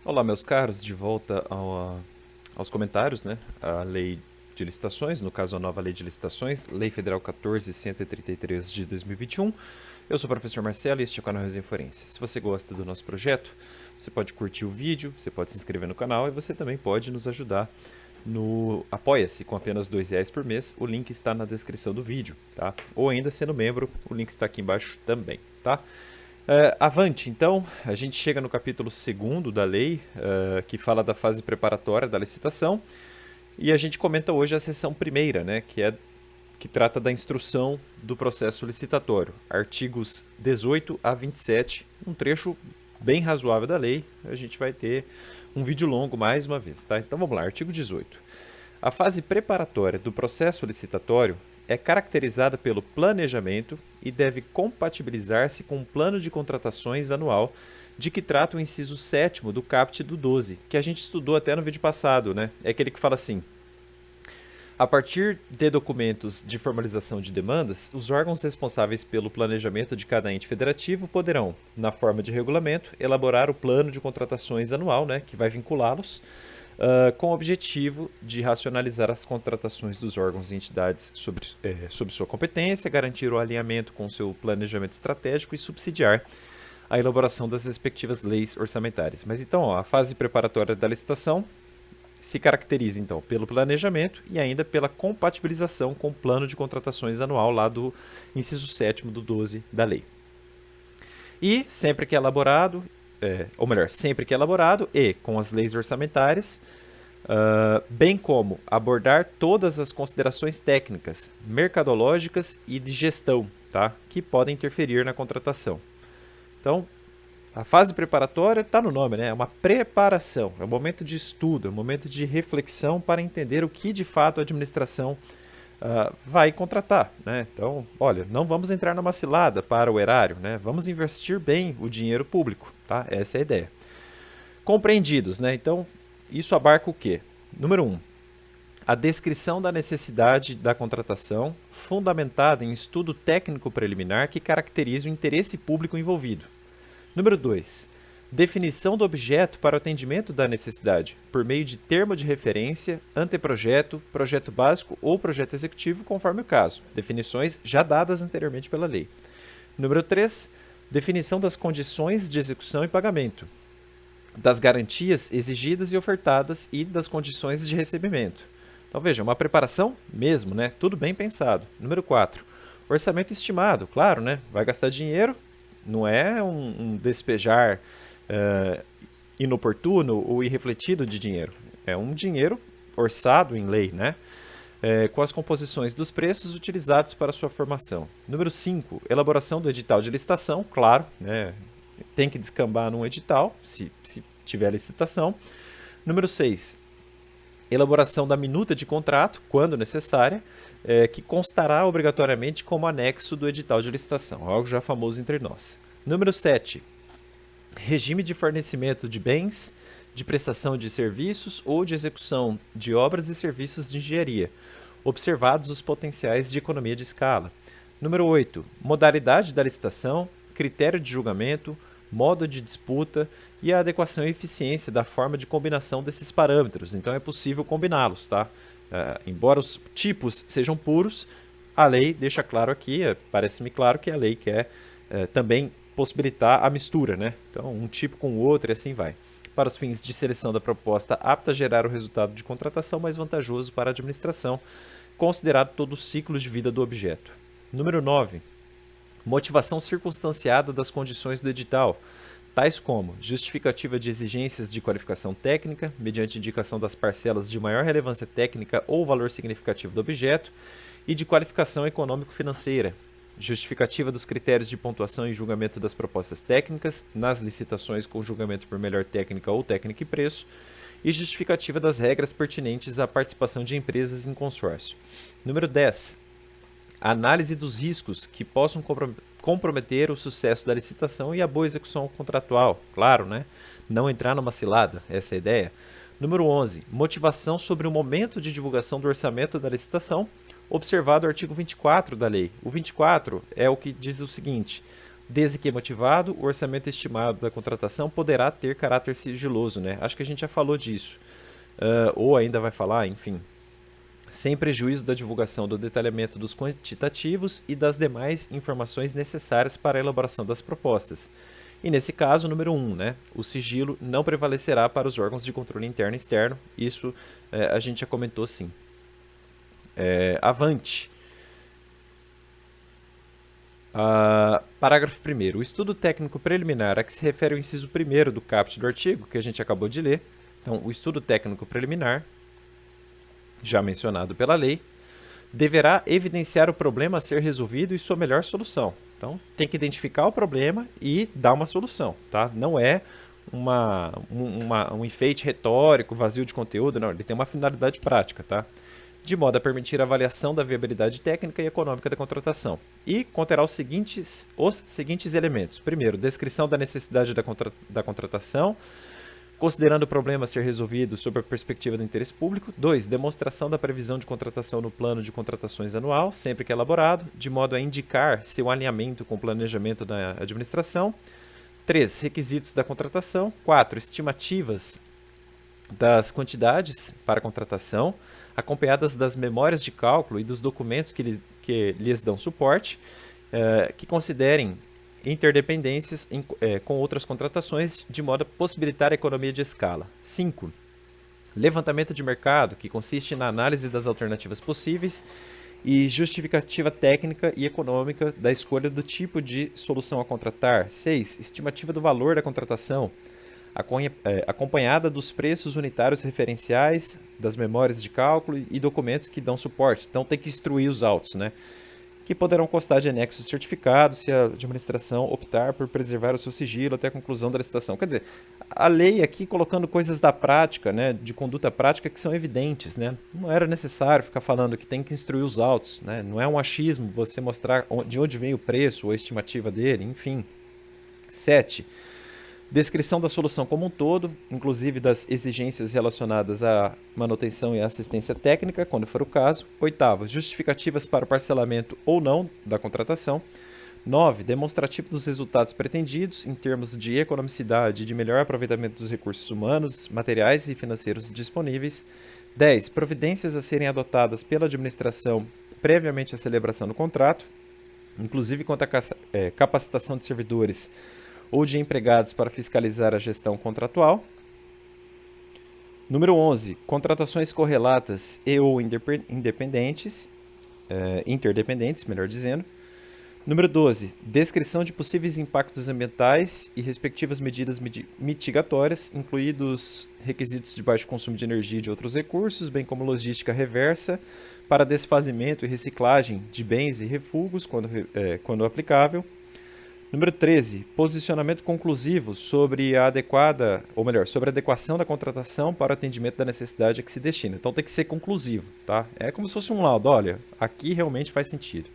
Olá, meus caros, de volta aos comentários, né? A lei de licitações, no caso a nova lei de licitações, Lei Federal 14.133 de 2021. Eu sou o professor Marcelo e este é o canal Resenha Forense. Se você gosta do nosso projeto, você pode curtir o vídeo, você pode se inscrever no canal e você também pode nos ajudar no Apoia-se com apenas R$ 2 por mês. O link está na descrição do vídeo, tá? Ou ainda sendo membro, o link está aqui embaixo também, tá? Avante, então, a gente chega no capítulo 2º da lei, que fala da fase preparatória da licitação, e a gente comenta hoje a seção primeira, né, que trata da instrução do processo licitatório, artigos 18 a 27, um trecho bem razoável da lei. A gente vai ter um vídeo longo mais uma vez, tá? Então vamos lá, artigo 18. A fase preparatória do processo licitatório é caracterizada pelo planejamento e deve compatibilizar-se com o plano de contratações anual de que trata o inciso 7º do caput do 12, que a gente estudou até no vídeo passado, né? É aquele que fala assim: a partir de documentos de formalização de demandas, os órgãos responsáveis pelo planejamento de cada ente federativo poderão, na forma de regulamento, elaborar o plano de contratações anual, né, que vai vinculá-los, com o objetivo de racionalizar as contratações dos órgãos e entidades sob sua competência, garantir o alinhamento com seu planejamento estratégico e subsidiar a elaboração das respectivas leis orçamentárias. Mas então, ó, a fase preparatória da licitação se caracteriza então pelo planejamento e ainda pela compatibilização com o plano de contratações anual lá do inciso 7º do 12 da lei. E sempre que é elaborado, sempre que é elaborado e com as leis orçamentárias, bem como abordar todas as considerações técnicas, mercadológicas e de gestão, tá, que podem interferir na contratação. Então, a fase preparatória está no nome, né? É uma preparação, é um momento de estudo, é um momento de reflexão para entender o que de fato a administração vai contratar, né? Então, olha, não vamos entrar numa cilada para o erário, né? Vamos investir bem o dinheiro público, tá? Essa é a ideia. Compreendidos, né? Então, isso abarca o quê? Número 1. A descrição da necessidade da contratação, fundamentada em estudo técnico preliminar que caracterize o interesse público envolvido. Número 2. Definição do objeto para o atendimento da necessidade, por meio de termo de referência, anteprojeto, projeto básico ou projeto executivo, conforme o caso. Definições já dadas anteriormente pela lei. Número 3. Definição das condições de execução e pagamento, das garantias exigidas e ofertadas e das condições de recebimento. Então veja, uma preparação mesmo, né? Tudo bem pensado. Número 4. Orçamento estimado, claro, né? Vai gastar dinheiro, não é um despejar inoportuno ou irrefletido de dinheiro. É um dinheiro orçado em lei, né? Com as composições dos preços utilizados para sua formação. Número 5, elaboração do edital de licitação, claro, né? Tem que descambar num edital, se tiver licitação. Número 6, elaboração da minuta de contrato, quando necessária, que constará obrigatoriamente como anexo do edital de licitação, algo já famoso entre nós. Número 7. Regime de fornecimento de bens, de prestação de serviços ou de execução de obras e serviços de engenharia, observados os potenciais de economia de escala. Número 8. Modalidade da licitação, critério de julgamento, modo de disputa e a adequação e eficiência da forma de combinação desses parâmetros. Então é possível combiná-los, tá? Embora os tipos sejam puros, a lei deixa claro aqui, parece-me claro que a lei quer também possibilitar a mistura, né? Então um tipo com o outro e assim vai. Para os fins de seleção da proposta apta a gerar o resultado de contratação mais vantajoso para a administração, considerado todo o ciclo de vida do objeto. Número 9. Motivação circunstanciada das condições do edital, tais como justificativa de exigências de qualificação técnica, mediante indicação das parcelas de maior relevância técnica ou valor significativo do objeto, e de qualificação econômico-financeira, justificativa dos critérios de pontuação e julgamento das propostas técnicas, nas licitações com julgamento por melhor técnica ou técnica e preço, e justificativa das regras pertinentes à participação de empresas em consórcio. Número 10. Análise dos riscos que possam comprometer o sucesso da licitação e a boa execução contratual. Claro, né? Não entrar numa cilada, essa é a ideia. Número 11. Motivação sobre o momento de divulgação do orçamento da licitação, observado o artigo 24 da lei. O 24 é o que diz o seguinte: Desde que motivado, o orçamento estimado da contratação poderá ter caráter sigiloso, né? Acho que a gente já falou disso. Ou ainda vai falar, enfim. Sem prejuízo da divulgação do detalhamento dos quantitativos e das demais informações necessárias para a elaboração das propostas. E nesse caso, número 1, né, o sigilo não prevalecerá para os órgãos de controle interno e externo. Isso a gente já comentou sim. Avante. Parágrafo 1º. O estudo técnico preliminar a que se refere o inciso 1º do caput do artigo, que a gente acabou de ler. Então, o estudo técnico preliminar, já mencionado pela lei, deverá evidenciar o problema a ser resolvido e sua melhor solução. Então, tem que identificar o problema e dar uma solução, tá? Não é um enfeite retórico, vazio de conteúdo, não. Ele tem uma finalidade prática, tá? De modo a permitir a avaliação da viabilidade técnica e econômica da contratação. E conterá os seguintes elementos. Primeiro, descrição da necessidade da contratação, considerando o problema a ser resolvido sob a perspectiva do interesse público. 2. Demonstração da previsão de contratação no plano de contratações anual, sempre que elaborado, de modo a indicar seu alinhamento com o planejamento da administração. 3. Requisitos da contratação. 4. Estimativas das quantidades para contratação, acompanhadas das memórias de cálculo e dos documentos que lhes dão suporte, que considerem interdependências com outras contratações, de modo a possibilitar a economia de escala. 5. Levantamento de mercado, que consiste na análise das alternativas possíveis e justificativa técnica e econômica da escolha do tipo de solução a contratar. 6. Estimativa do valor da contratação, acompanhada dos preços unitários referenciais, das memórias de cálculo e documentos que dão suporte. Então tem que instruir os autos, né? Que poderão constar de anexos certificados se a administração optar por preservar o seu sigilo até a conclusão da licitação. Quer dizer, a lei aqui colocando coisas da prática, né, de conduta prática que são evidentes, né? Não era necessário ficar falando que tem que instruir os autos, né? Não é um achismo você mostrar de onde vem o preço ou a estimativa dele, enfim. 7. Descrição da solução como um todo, inclusive das exigências relacionadas à manutenção e assistência técnica, quando for o caso. 8. Justificativas para o parcelamento ou não da contratação. 9. Demonstrativo dos resultados pretendidos em termos de economicidade e de melhor aproveitamento dos recursos humanos, materiais e financeiros disponíveis. 10. Providências a serem adotadas pela administração previamente à celebração do contrato, inclusive quanto à capacitação de servidores ou de empregados para fiscalizar a gestão contratual. Número 11. Contratações correlatas e ou interdependentes, melhor dizendo. Número 12. Descrição de possíveis impactos ambientais e respectivas medidas mitigatórias, incluídos requisitos de baixo consumo de energia e de outros recursos, bem como logística reversa para desfazimento e reciclagem de bens e refugos, quando aplicável. Número 13. Posicionamento conclusivo sobre a adequação da contratação para o atendimento da necessidade a que se destina. Então tem que ser conclusivo, tá? É como se fosse um laudo, olha, aqui realmente faz sentido.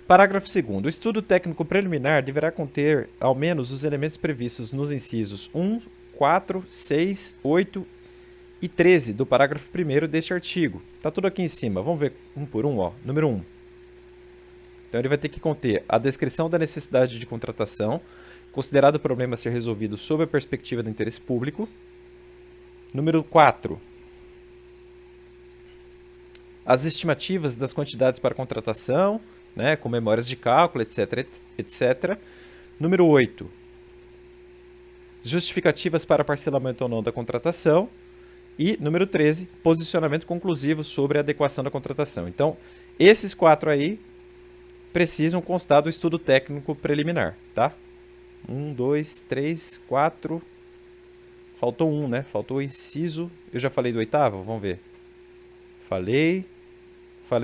Parágrafo 2º. O estudo técnico preliminar deverá conter ao menos os elementos previstos nos incisos 1, 4, 6, 8 e 13 do parágrafo 1º deste artigo. Tá tudo aqui em cima. Vamos ver um por um, ó. Número 1. Então, ele vai ter que conter a descrição da necessidade de contratação, considerado o problema a ser resolvido sob a perspectiva do interesse público. Número 4. As estimativas das quantidades para contratação, né, com memórias de cálculo, etc, etc. Número 8. Justificativas para parcelamento ou não da contratação. E, número 13, posicionamento conclusivo sobre a adequação da contratação. Então, esses 4 aí precisam constar do estudo técnico preliminar, tá? 1, 2, 3, 4. Faltou um, né? Faltou o inciso. Eu já falei do 8º? Vamos ver. Falei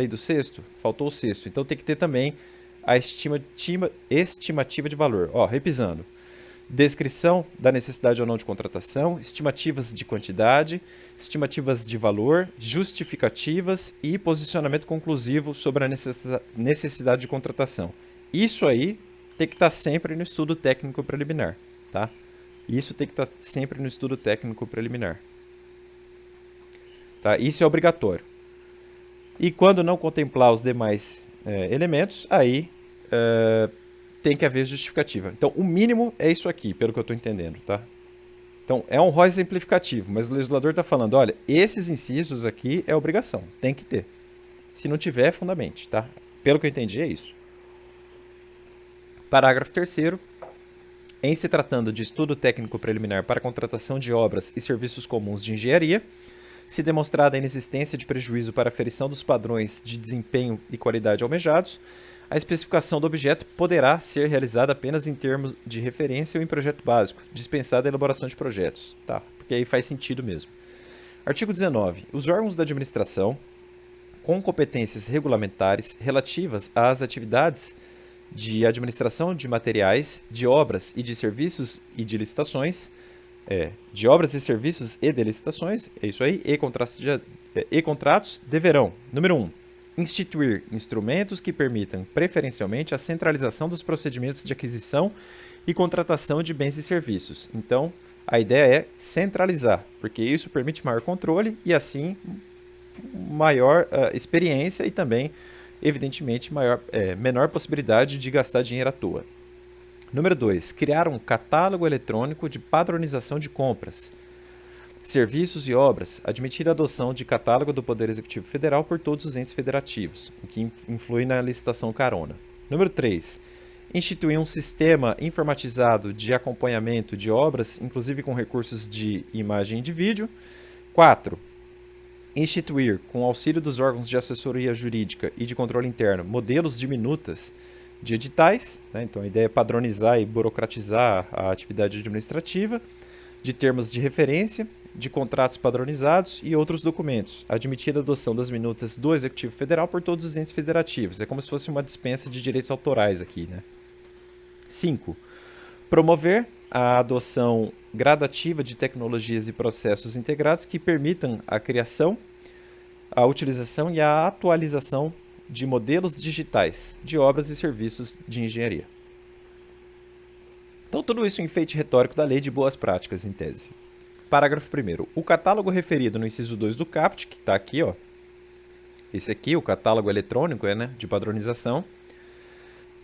do 6º? Faltou o 6º. Então tem que ter também a estimativa de valor. Ó, repisando. Descrição da necessidade ou não de contratação, estimativas de quantidade, estimativas de valor, justificativas e posicionamento conclusivo sobre a necessidade de contratação. Isso aí tem que estar sempre no estudo técnico preliminar, tá? Isso tem que estar sempre no estudo técnico preliminar. Tá? Isso é obrigatório. E quando não contemplar os demais elementos, aí tem que haver justificativa. Então, o mínimo é isso aqui, pelo que eu estou entendendo, tá? Então, é um rol exemplificativo, mas o legislador está falando, olha, esses incisos aqui é obrigação, tem que ter. Se não tiver, fundamente, tá? Pelo que eu entendi, é isso. Parágrafo 3º. Em se tratando de estudo técnico preliminar para contratação de obras e serviços comuns de engenharia, se demonstrada a inexistência de prejuízo para a aferição dos padrões de desempenho e qualidade almejados, a especificação do objeto poderá ser realizada apenas em termos de referência ou em projeto básico, dispensada a elaboração de projetos. Tá, porque aí faz sentido mesmo. Artigo 19. Os órgãos da administração, com competências regulamentares relativas às atividades de administração de materiais, de obras e de serviços e de licitações, de obras e serviços e de licitações, é isso aí, e contratos deverão, número 1, instituir instrumentos que permitam preferencialmente a centralização dos procedimentos de aquisição e contratação de bens e serviços. Então, a ideia é centralizar, porque isso permite maior controle e, assim, maior experiência e também, evidentemente, menor possibilidade de gastar dinheiro à toa. Número 2. Criar um catálogo eletrônico de padronização de compras, serviços e obras, admitir a adoção de catálogo do Poder Executivo Federal por todos os entes federativos, o que influi na licitação carona. Número 3. Instituir um sistema informatizado de acompanhamento de obras, inclusive com recursos de imagem e de vídeo. 4. Instituir, com auxílio dos órgãos de assessoria jurídica e de controle interno, modelos de minutas de editais, né? Então a ideia é padronizar e burocratizar a atividade administrativa, de termos de referência, de contratos padronizados e outros documentos, admitir a adoção das minutas do Executivo Federal por todos os entes federativos. É como se fosse uma dispensa de direitos autorais aqui, né? 5. Promover a adoção gradativa de tecnologias e processos integrados que permitam a criação, a utilização e a atualização de modelos digitais de obras e serviços de engenharia. Então, tudo isso é um enfeite retórico da Lei de Boas Práticas, em tese. Parágrafo 1º. O catálogo referido no inciso 2 do CAPT, que está aqui, ó, esse aqui, o catálogo eletrônico, né, de padronização,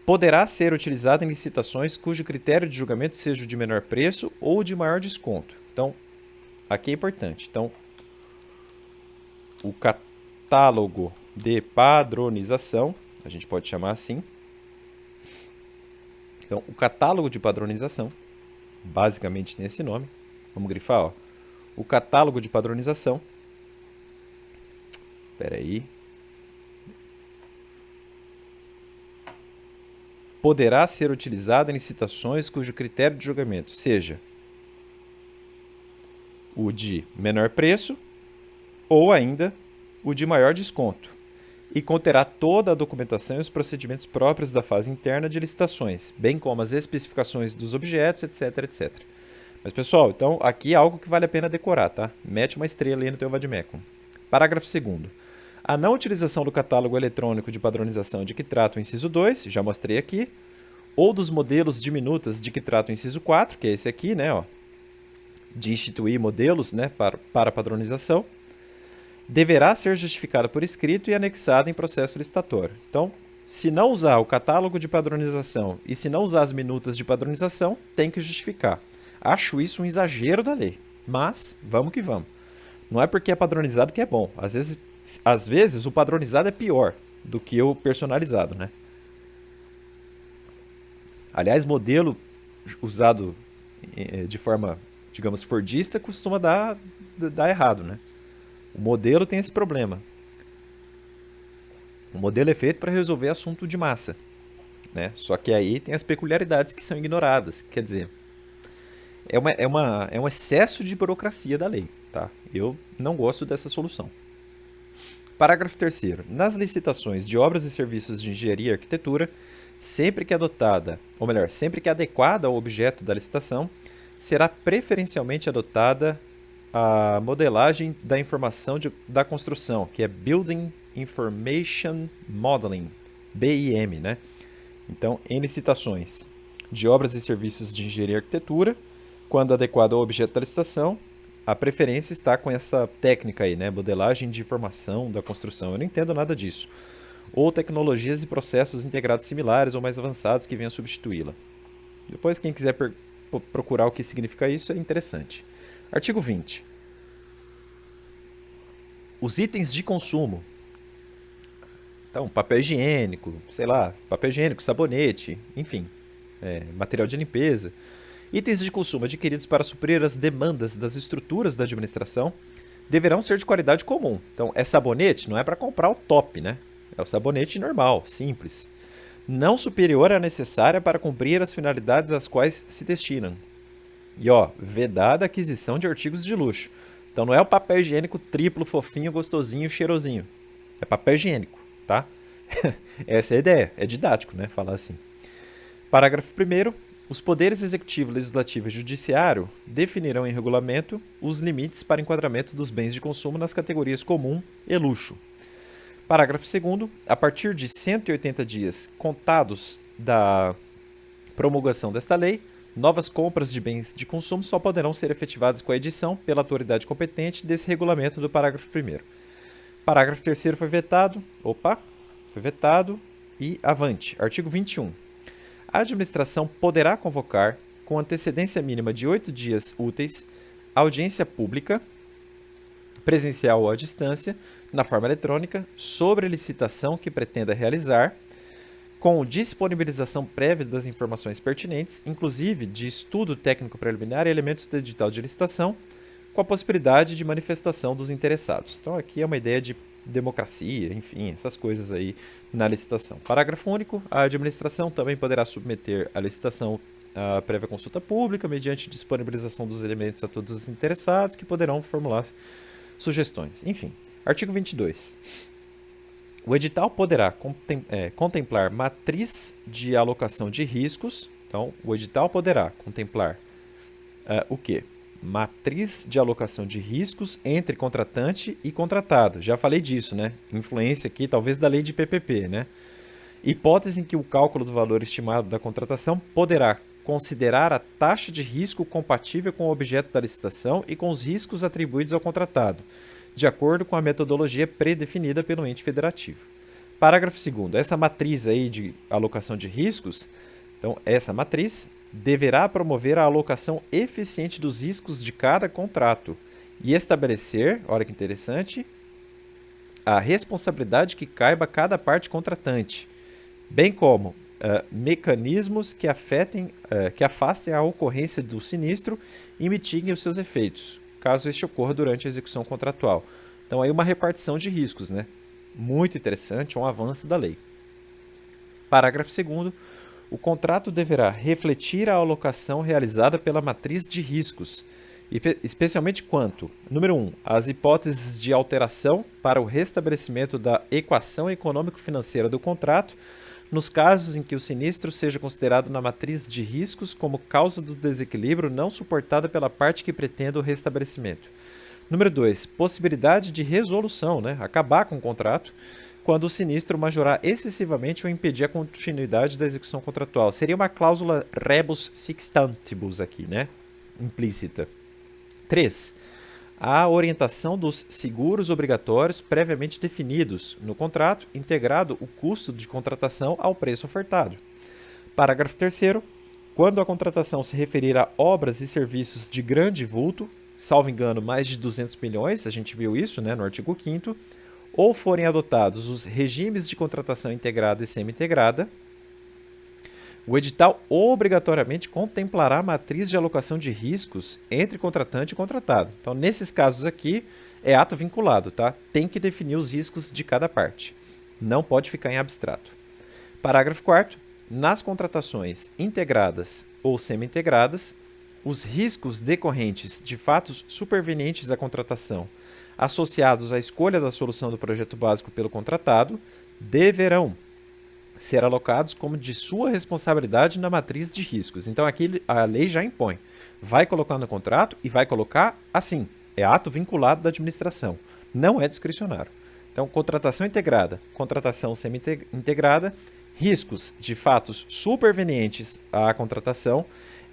poderá ser utilizado em licitações cujo critério de julgamento seja o de menor preço ou de maior desconto. Então, aqui é importante. Então, o catálogo de padronização, a gente pode chamar assim. Então, o catálogo de padronização, basicamente tem esse nome. Vamos grifar, ó. O catálogo de padronização. Espera aí. Poderá ser utilizado em licitações cujo critério de julgamento seja o de menor preço ou ainda o de maior desconto, e conterá toda a documentação e os procedimentos próprios da fase interna de licitações, bem como as especificações dos objetos, etc, etc. Mas, pessoal, então aqui é algo que vale a pena decorar, tá? Mete uma estrela aí no teu vademecum. Parágrafo 2º. A não utilização do catálogo eletrônico de padronização de que trata o inciso 2, já mostrei aqui, ou dos modelos de minutas de que trata o inciso 4, que é esse aqui, né, ó, de instituir modelos, né, para padronização, deverá ser justificada por escrito e anexada em processo licitatório. Então, se não usar o catálogo de padronização e se não usar as minutas de padronização, tem que justificar. Acho isso um exagero da lei, mas vamos que vamos. Não é porque é padronizado que é bom. Às vezes o padronizado é pior do que o personalizado, né? Aliás, modelo usado de forma, digamos, fordista costuma dar errado, né? O modelo tem esse problema. O modelo é feito para resolver assunto de massa, né? Só que aí tem as peculiaridades que são ignoradas. Quer dizer, é um excesso de burocracia da lei, tá? Eu não gosto dessa solução. Parágrafo 3º. Nas licitações de obras e serviços de engenharia e arquitetura, sempre que adotada, ou melhor, sempre que adequada ao objeto da licitação, será preferencialmente adotada a modelagem da informação da construção, que é Building Information Modeling, BIM, né? Então, em licitações de obras e serviços de engenharia e arquitetura, quando adequado ao objeto da licitação, a preferência está com essa técnica aí, né? Modelagem de informação da construção. Eu não entendo nada disso. ou tecnologias e processos integrados similares ou mais avançados que venham substituí-la. Depois, quem quiser procurar o que significa isso, é interessante. Artigo 20. Os itens de consumo. Então, papel higiênico, sei lá, papel higiênico, sabonete, enfim, material de limpeza. Itens de consumo adquiridos para suprir as demandas das estruturas da administração deverão ser de qualidade comum. Então, é sabonete, não é para comprar o top, né? É o sabonete normal, simples. Não superior à necessária para cumprir as finalidades às quais se destinam. E ó, vedada a aquisição de artigos de luxo. Então não é o papel higiênico triplo, fofinho, gostosinho, cheirosinho. É papel higiênico, tá? Essa é a ideia, é didático, né? Falar assim. Parágrafo 1º. Os poderes executivo, legislativo e judiciário definirão em regulamento os limites para enquadramento dos bens de consumo nas categorias comum e luxo. Parágrafo 2º. A partir de 180 dias contados da promulgação desta lei, novas compras de bens de consumo só poderão ser efetivadas com a edição pela autoridade competente desse regulamento do parágrafo 1º. Parágrafo 3º foi vetado. Foi vetado e avante. Artigo 21. A administração poderá convocar, com antecedência mínima de 8 dias úteis, audiência pública, presencial ou à distância, na forma eletrônica, sobre a licitação que pretenda realizar, com disponibilização prévia das informações pertinentes, inclusive de estudo técnico preliminar e elementos do edital de licitação, com a possibilidade de manifestação dos interessados. Então aqui é uma ideia de democracia, enfim, essas coisas aí na licitação. Parágrafo único. A administração também poderá submeter a licitação à prévia consulta pública, mediante disponibilização dos elementos a todos os interessados, que poderão formular sugestões. Enfim, artigo 22. O edital poderá contemplar matriz de alocação de riscos. Então, o edital poderá contemplar o quê? Matriz de alocação de riscos entre contratante e contratado. Já falei disso, né? Influência aqui, talvez, da lei de PPP, né? Hipótese em que o cálculo do valor estimado da contratação poderá considerar a taxa de risco compatível com o objeto da licitação e com os riscos atribuídos ao contratado, de acordo com a metodologia predefinida pelo ente federativo. Parágrafo 2º. Essa matriz aí de alocação de riscos, então essa matriz deverá promover a alocação eficiente dos riscos de cada contrato e estabelecer, olha que interessante, a responsabilidade que caiba a cada parte contratante, bem como mecanismos que afastem a ocorrência do sinistro e mitiguem os seus efeitos, caso este ocorra durante a execução contratual. Então aí uma repartição de riscos, né? Muito interessante, um avanço da lei. Parágrafo 2º. O contrato deverá refletir a alocação realizada pela matriz de riscos, especialmente quanto, número 1, às hipóteses de alteração para o restabelecimento da equação econômico-financeira do contrato, nos casos em que o sinistro seja considerado na matriz de riscos como causa do desequilíbrio não suportada pela parte que pretenda o restabelecimento. Número 2, possibilidade de resolução, né? Acabar com o contrato, quando o sinistro majorar excessivamente ou impedir a continuidade da execução contratual. Seria uma cláusula rebus sixtantibus aqui, né? Implícita. 3. A orientação dos seguros obrigatórios previamente definidos no contrato, integrado o custo de contratação ao preço ofertado. Parágrafo 3º. Quando a contratação se referir a obras e serviços de grande vulto, salvo engano, mais de 200 milhões, a gente viu isso, né, no artigo 5º, ou forem adotados os regimes de contratação integrada e semi-integrada, o edital obrigatoriamente contemplará a matriz de alocação de riscos entre contratante e contratado. Então, nesses casos aqui, é ato vinculado, tá? Tem que definir os riscos de cada parte. Não pode ficar em abstrato. Parágrafo 4º. Nas contratações integradas ou semi-integradas, os riscos decorrentes de fatos supervenientes à contratação, associados à escolha da solução do projeto básico pelo contratado, deverão ser alocados como de sua responsabilidade na matriz de riscos. Então aqui a lei já impõe. Vai colocar no contrato e vai colocar assim. É ato vinculado da administração. Não é discricionário. Então, contratação integrada, contratação semi-integrada, riscos de fatos supervenientes à contratação,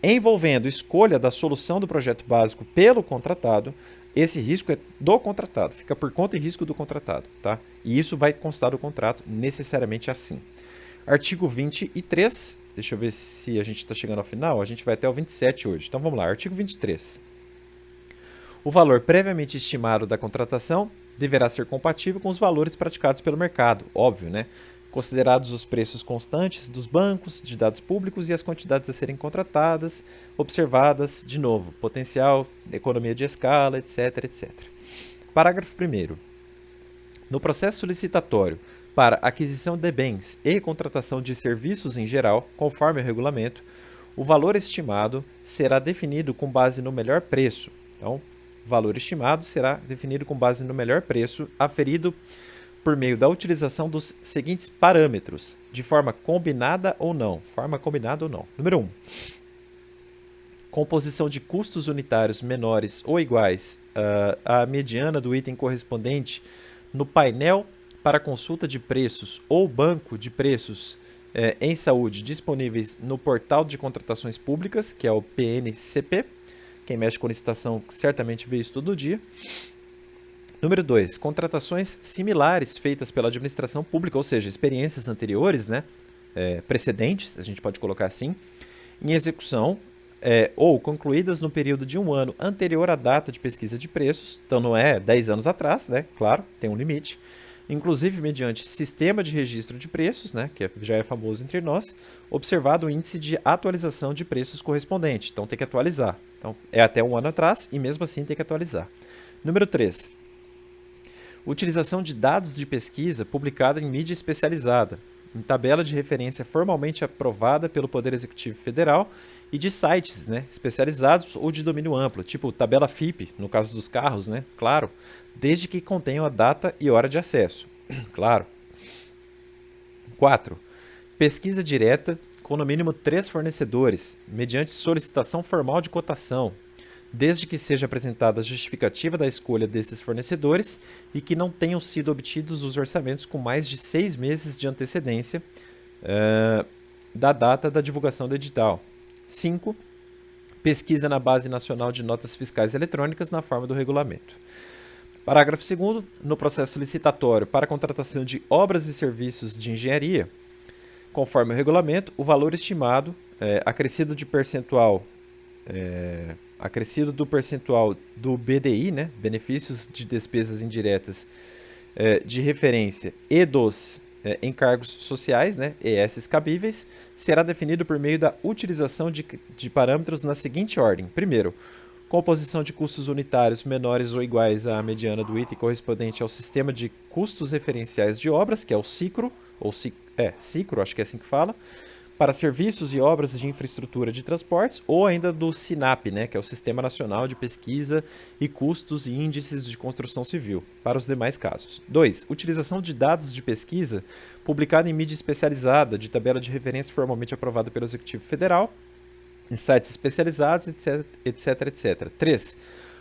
envolvendo escolha da solução do projeto básico pelo contratado, esse risco é do contratado, fica por conta e risco do contratado, tá? E isso vai constar do contrato necessariamente assim. Artigo 23, deixa eu ver se a gente está chegando ao final, a gente vai até o 27 hoje. Então vamos lá, artigo 23. O valor previamente estimado da contratação deverá ser compatível com os valores praticados pelo mercado, óbvio, né? Considerados os preços constantes dos bancos de dados públicos e as quantidades a serem contratadas, observadas, de novo, potencial, economia de escala, etc, etc. Parágrafo 1º. No processo licitatório para aquisição de bens e contratação de serviços em geral, conforme o regulamento, o valor estimado será definido com base no melhor preço. Então, o valor estimado será definido com base no melhor preço aferido por meio da utilização dos seguintes parâmetros, de forma combinada ou não. Número 1. Composição de custos unitários menores ou iguais à mediana do item correspondente no painel para consulta de preços ou banco de preços em saúde disponíveis no portal de contratações públicas, que é o PNCP. Quem mexe com licitação certamente vê isso todo dia. Número 2, contratações similares feitas pela administração pública, ou seja, experiências anteriores, né, precedentes, a gente pode colocar assim, em execução ou concluídas no período de 1 ano anterior à data de pesquisa de preços, então não é 10 anos atrás, né, claro, tem um limite, inclusive mediante sistema de registro de preços, né, que já é famoso entre nós, observado o índice de atualização de preços correspondente, então tem que atualizar. Então é até 1 ano atrás e mesmo assim tem que atualizar. Número 3. Utilização de dados de pesquisa publicada em mídia especializada, em tabela de referência formalmente aprovada pelo Poder Executivo Federal e de sites, né, especializados ou de domínio amplo, tipo tabela FIPE, no caso dos carros, né, claro, desde que contenham a data e hora de acesso, claro. 4. Pesquisa direta com no mínimo 3 fornecedores, mediante solicitação formal de cotação, desde que seja apresentada a justificativa da escolha desses fornecedores e que não tenham sido obtidos os orçamentos com mais de 6 meses de antecedência da data da divulgação do edital. 5. Pesquisa na Base Nacional de Notas Fiscais Eletrônicas na forma do regulamento. Parágrafo 2º. No processo licitatório para a contratação de obras e serviços de engenharia, conforme o regulamento, o valor estimado, acrescido do percentual do BDI, né, benefícios de despesas indiretas de referência, e dos encargos sociais, né, ES cabíveis, será definido por meio da utilização de parâmetros na seguinte ordem. Primeiro, composição de custos unitários menores ou iguais à mediana do item correspondente ao sistema de custos referenciais de obras, que é o SICRO, SICRO, acho que é assim que fala, para serviços e obras de infraestrutura de transportes, ou ainda do SINAP, né, que é o Sistema Nacional de Pesquisa e Custos e Índices de Construção Civil, para os demais casos. 2. Utilização de dados de pesquisa publicada em mídia especializada, de tabela de referência formalmente aprovada pelo Executivo Federal, em sites especializados, etc, etc, etc. 3.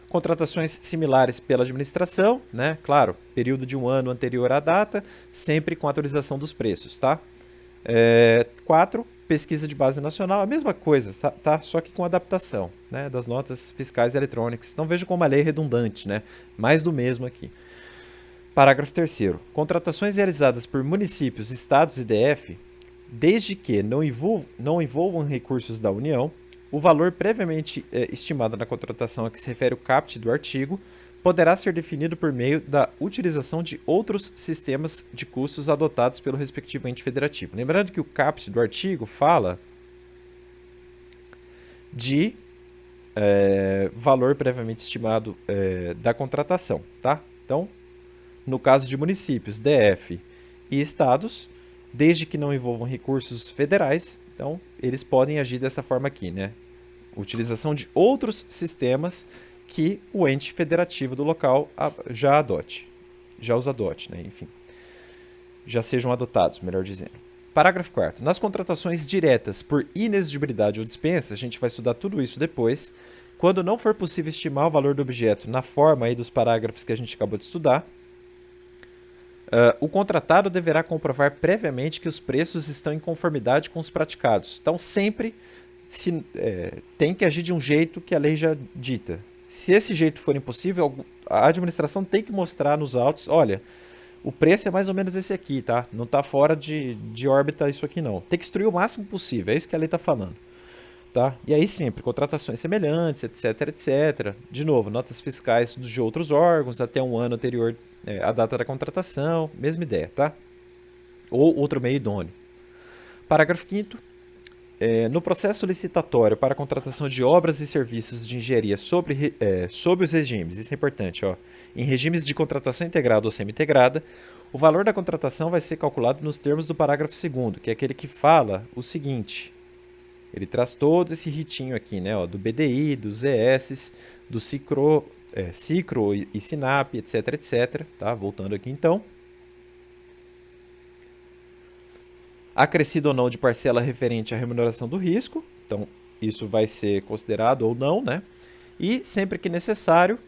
Contratações similares pela administração, né, claro, período de 1 ano anterior à data, sempre com atualização dos preços, tá? 4. Pesquisa de base nacional, a mesma coisa, tá? Só que com adaptação, né, das notas fiscais eletrônicas. Então veja como a lei é redundante, né? Mais do mesmo aqui. Parágrafo 3º. Contratações realizadas por municípios, estados e DF, desde que não envolvam recursos da União, o valor previamente estimado na contratação a que se refere o caput do artigo poderá ser definido por meio da utilização de outros sistemas de custos adotados pelo respectivo ente federativo. Lembrando que o caput do artigo fala de valor previamente estimado da contratação, tá? Então, no caso de municípios, DF e estados, desde que não envolvam recursos federais, então eles podem agir dessa forma aqui, né? Utilização de outros sistemas que o ente federativo do local já os adote, né? Enfim, já sejam adotados, melhor dizendo. Parágrafo 4º. Nas contratações diretas por inexigibilidade ou dispensa, a gente vai estudar tudo isso depois, quando não for possível estimar o valor do objeto na forma aí dos parágrafos que a gente acabou de estudar, o contratado deverá comprovar previamente que os preços estão em conformidade com os praticados. Então, sempre tem que agir de um jeito que a lei já dita. Se esse jeito for impossível, a administração tem que mostrar nos autos, olha, o preço é mais ou menos esse aqui, tá? Não está fora de órbita isso aqui não. Tem que instruir o máximo possível, é isso que a lei está falando. Tá? E aí sempre, contratações semelhantes, etc, etc. De novo, notas fiscais de outros órgãos até um ano anterior à data da contratação, mesma ideia, tá? Ou outro meio idôneo. Parágrafo 5º. No processo licitatório para a contratação de obras e serviços de engenharia sobre os regimes, isso é importante, ó, em regimes de contratação integrada ou semi-integrada, o valor da contratação vai ser calculado nos termos do parágrafo 2º, que é aquele que fala o seguinte. Ele traz todo esse ritinho aqui, né, ó, do BDI, dos ES, do Cicro e Sinap, etc, etc. Tá? Voltando aqui então. Acrescido ou não de parcela referente à remuneração do risco. Então, isso vai ser considerado ou não, né? E sempre que necessário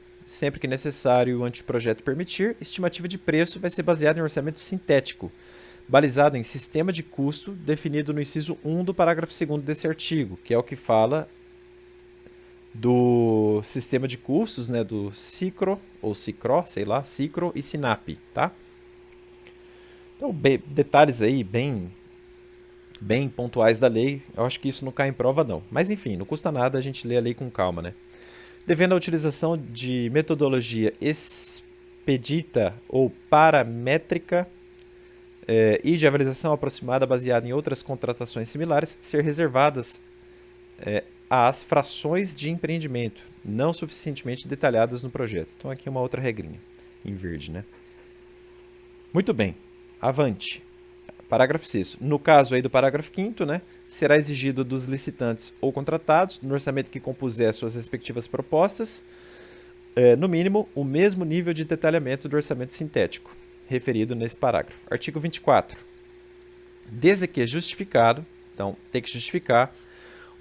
o anteprojeto permitir, estimativa de preço vai ser baseada em orçamento sintético, balizado em sistema de custo definido no inciso 1 do parágrafo 2º desse artigo, que é o que fala do sistema de custos, né, do Cicro, ou Cicro, sei lá, Cicro e Sinap, tá? Então, detalhes aí bem pontuais da lei, eu acho que isso não cai em prova não. Mas enfim, não custa nada a gente ler a lei com calma, né? Devendo a utilização de metodologia expedita ou paramétrica e de avaliação aproximada baseada em outras contratações similares ser reservadas às frações de empreendimento não suficientemente detalhadas no projeto. Então aqui uma outra regrinha em verde, né? Muito bem, avante. Parágrafo 6º. No caso aí do parágrafo 5º, né, será exigido dos licitantes ou contratados, no orçamento que compuser suas respectivas propostas, no mínimo, o mesmo nível de detalhamento do orçamento sintético, referido nesse parágrafo. Artigo 24. Desde que justificado, então tem que justificar,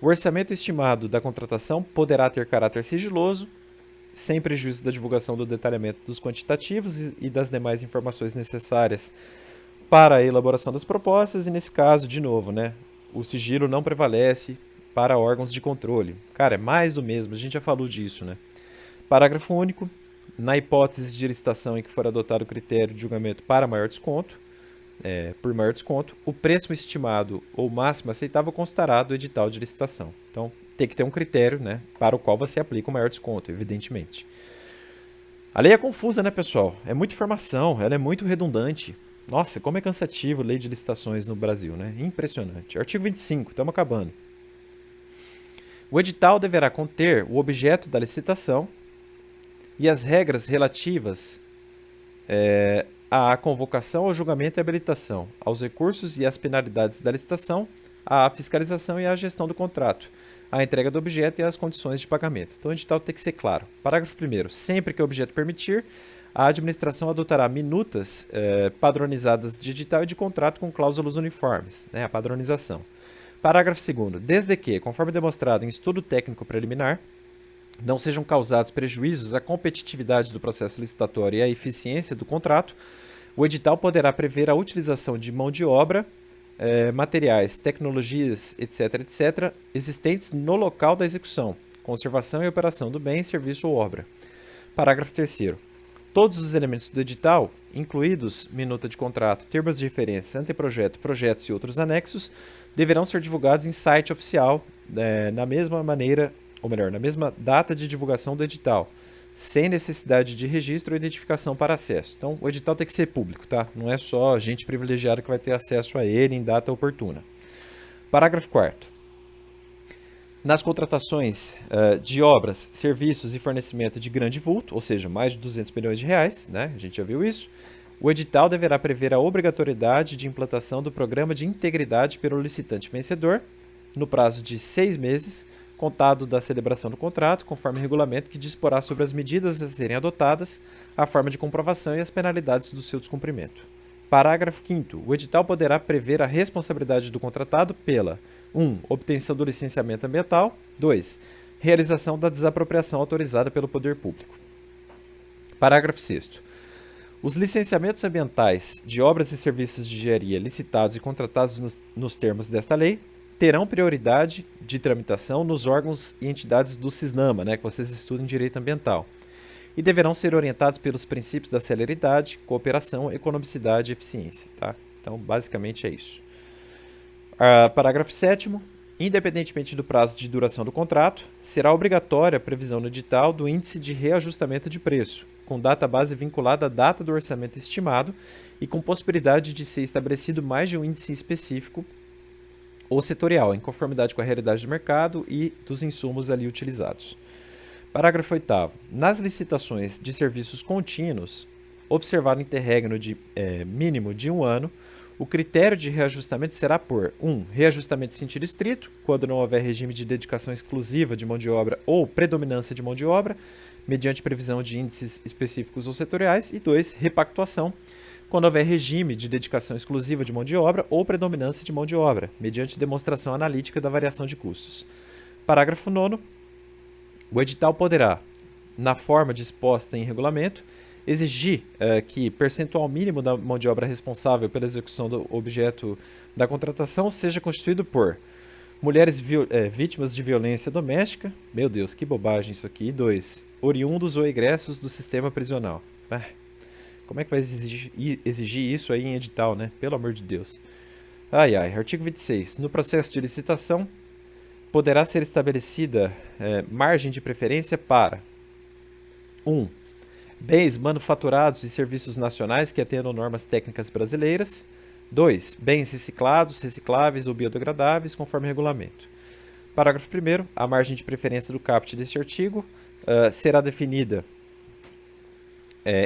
o orçamento estimado da contratação poderá ter caráter sigiloso, sem prejuízo da divulgação do detalhamento dos quantitativos e das demais informações necessárias para a elaboração das propostas, e nesse caso, de novo, né, o sigilo não prevalece para órgãos de controle. Cara, é mais do mesmo, a gente já falou disso, né? Parágrafo único. Na hipótese de licitação em que for adotado o critério de julgamento para maior desconto, por maior desconto, o preço estimado ou máximo aceitável constará do edital de licitação. Então, tem que ter um critério, né, para o qual você aplica o maior desconto, evidentemente. A lei é confusa, né, pessoal? É muita informação, ela é muito redundante. Nossa, como é cansativo a lei de licitações no Brasil, né? Impressionante. Artigo 25, estamos acabando. O edital deverá conter o objeto da licitação e as regras relativas à convocação, ao julgamento e habilitação, aos recursos e às penalidades da licitação, à fiscalização e à gestão do contrato, à entrega do objeto e às condições de pagamento. Então, o edital tem que ser claro. Parágrafo 1º. Sempre que o objeto permitir, a administração adotará minutas padronizadas de edital e de contrato com cláusulas uniformes, né, a padronização. Parágrafo 2º. Desde que, conforme demonstrado em estudo técnico preliminar, não sejam causados prejuízos à competitividade do processo licitatório e à eficiência do contrato, o edital poderá prever a utilização de mão de obra, materiais, tecnologias, etc., etc., existentes no local da execução, conservação e operação do bem, serviço ou obra. Parágrafo 3º. Todos os elementos do edital, incluídos minuta de contrato, termos de referência, anteprojeto, projetos e outros anexos, deverão ser divulgados em site oficial na mesma maneira, ou melhor, na mesma data de divulgação do edital, sem necessidade de registro ou identificação para acesso. Então, o edital tem que ser público, tá? Não é só gente privilegiada que vai ter acesso a ele em data oportuna. Parágrafo 4º. Nas contratações de obras, serviços e fornecimento de grande vulto, ou seja, mais de 200 milhões de reais, né? A gente já viu isso, o edital deverá prever a obrigatoriedade de implantação do programa de integridade pelo licitante vencedor, no prazo de 6 meses, contado da celebração do contrato, conforme regulamento que disporá sobre as medidas a serem adotadas, a forma de comprovação e as penalidades do seu descumprimento. Parágrafo 5º. O edital poderá prever a responsabilidade do contratado pela 1. Obtenção do licenciamento ambiental. 2. Realização da desapropriação autorizada pelo poder público. Parágrafo 6º. Os licenciamentos ambientais de obras e serviços de engenharia licitados e contratados nos termos desta lei terão prioridade de tramitação nos órgãos e entidades do CISNAMA, né, que vocês estudam em direito ambiental, e deverão ser orientados pelos princípios da celeridade, cooperação, economicidade e eficiência. Tá? Então, basicamente é isso. Parágrafo 7º. Independentemente do prazo de duração do contrato, será obrigatória a previsão no edital do índice de reajustamento de preço, com data base vinculada à data do orçamento estimado e com possibilidade de ser estabelecido mais de um índice específico ou setorial, em conformidade com a realidade do mercado e dos insumos ali utilizados. Parágrafo 8º. Nas licitações de serviços contínuos, observado interregno de mínimo de 1 ano, o critério de reajustamento será por 1. Reajustamento em sentido estrito, quando não houver regime de dedicação exclusiva de mão de obra ou predominância de mão de obra, mediante previsão de índices específicos ou setoriais. E 2. Repactuação, quando houver regime de dedicação exclusiva de mão de obra ou predominância de mão de obra, mediante demonstração analítica da variação de custos. Parágrafo 9º. O edital poderá, na forma disposta em regulamento, exigir que percentual mínimo da mão de obra responsável pela execução do objeto da contratação seja constituído por mulheres vítimas de violência doméstica, meu Deus, que bobagem isso aqui, e 2, oriundos ou egressos do sistema prisional. Como é que vai exigir isso aí em edital, né? Pelo amor de Deus. Artigo 26. No processo de licitação, poderá ser estabelecida margem de preferência para 1. Bens manufaturados e serviços nacionais que atendam normas técnicas brasileiras. 2. Bens reciclados, recicláveis ou biodegradáveis, conforme regulamento. Parágrafo 1º. A margem de preferência do caput deste artigo será definida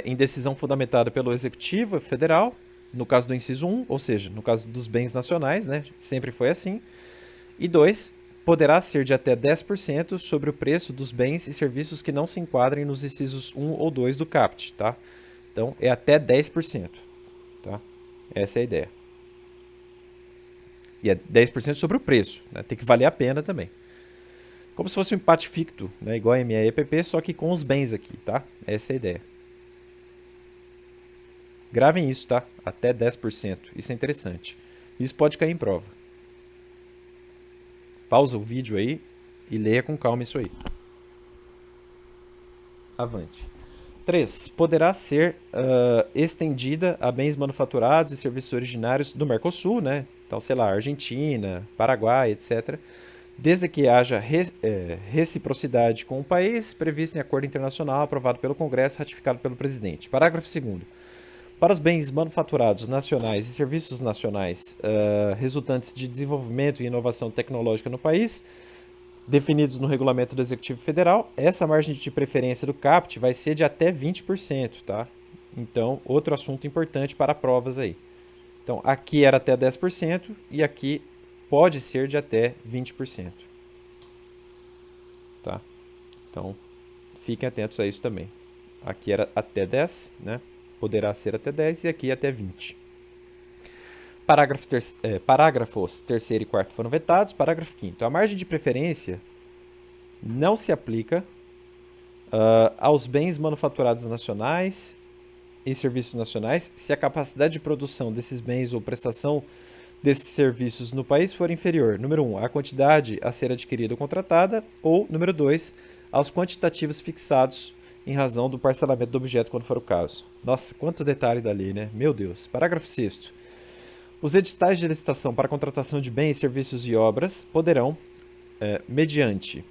em decisão fundamentada pelo Executivo Federal, no caso do inciso 1, ou seja, no caso dos bens nacionais, né? Sempre foi assim. E 2. Poderá ser de até 10% sobre o preço dos bens e serviços que não se enquadrem nos incisos 1 ou 2 do caput, tá? Então, é até 10%, tá? Essa é a ideia. E é 10% sobre o preço, né? Tem que valer a pena também. Como se fosse um empate ficto, né? Igual a MEPP, só que com os bens aqui, tá? Essa é a ideia. Gravem isso, tá? Até 10%. Isso é interessante. Isso pode cair em prova. Pausa o vídeo aí e leia com calma isso aí. Avante. 3. Poderá ser estendida a bens manufaturados e serviços originários do Mercosul, né? Então, sei lá, Argentina, Paraguai, etc., desde que haja reciprocidade com o país, previsto em acordo internacional aprovado pelo Congresso, ratificado pelo presidente. Parágrafo 2º. Para os bens manufaturados nacionais e serviços nacionais resultantes de desenvolvimento e inovação tecnológica no país, definidos no regulamento do Executivo Federal, essa margem de preferência do caput vai ser de até 20%, tá? Então, outro assunto importante para provas aí. Então, aqui era até 10% e aqui pode ser de até 20%. Tá? Então, fiquem atentos a isso também. Aqui era até 10, né? Poderá ser até 10 e aqui até 20. Parágrafos 3º e 4º foram vetados. Parágrafo 5º. A margem de preferência não se aplica aos bens manufaturados nacionais e serviços nacionais se a capacidade de produção desses bens ou prestação desses serviços no país for inferior, número 1, à quantidade a ser adquirida ou contratada, ou, número 2, aos quantitativos fixados em razão do parcelamento do objeto, quando for o caso. Nossa, quanto detalhe da lei, né? Meu Deus. Parágrafo 6º. Os editais de licitação para contratação de bens, serviços e obras poderão, mediante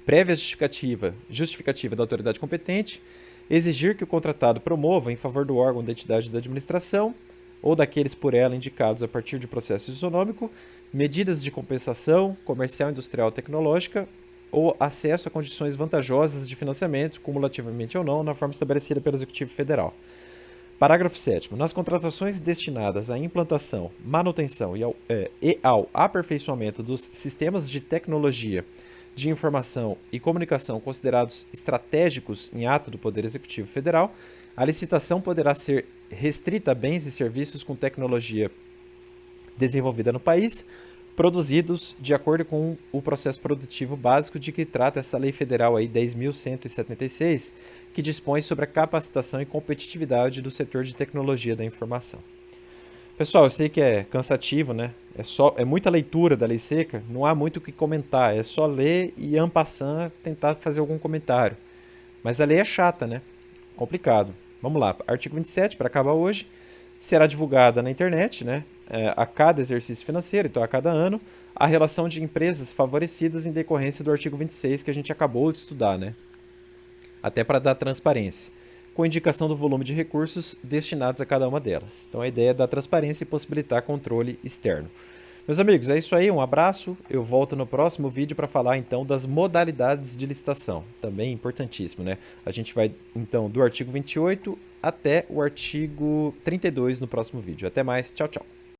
prévia justificativa da autoridade competente, exigir que o contratado promova, em favor do órgão da entidade da administração ou daqueles por ela indicados a partir de processo isonômico, medidas de compensação comercial, industrial ou tecnológica ou acesso a condições vantajosas de financiamento, cumulativamente ou não, na forma estabelecida pelo Executivo Federal. Parágrafo 7º. Nas contratações destinadas à implantação, manutenção e ao aperfeiçoamento dos sistemas de tecnologia de informação e comunicação considerados estratégicos em ato do Poder Executivo Federal, a licitação poderá ser restrita a bens e serviços com tecnologia desenvolvida no país, produzidos de acordo com o processo produtivo básico de que trata essa Lei Federal aí 10.176, que dispõe sobre a capacitação e competitividade do setor de tecnologia da informação. Pessoal, eu sei que é cansativo, né? É muita leitura da lei seca, não há muito o que comentar, é só ler e en passant tentar fazer algum comentário. Mas a lei é chata, né? Complicado. Vamos lá, artigo 27, para acabar hoje, será divulgada na internet, né? A cada exercício financeiro, então a cada ano, a relação de empresas favorecidas em decorrência do artigo 26 que a gente acabou de estudar, né? Até para dar transparência, com indicação do volume de recursos destinados a cada uma delas. Então a ideia é dar transparência e possibilitar controle externo. Meus amigos, é isso aí, um abraço. Eu volto no próximo vídeo para falar então das modalidades de licitação. Também importantíssimo, né? A gente vai então do artigo 28 até o artigo 32 no próximo vídeo. Até mais, tchau, tchau.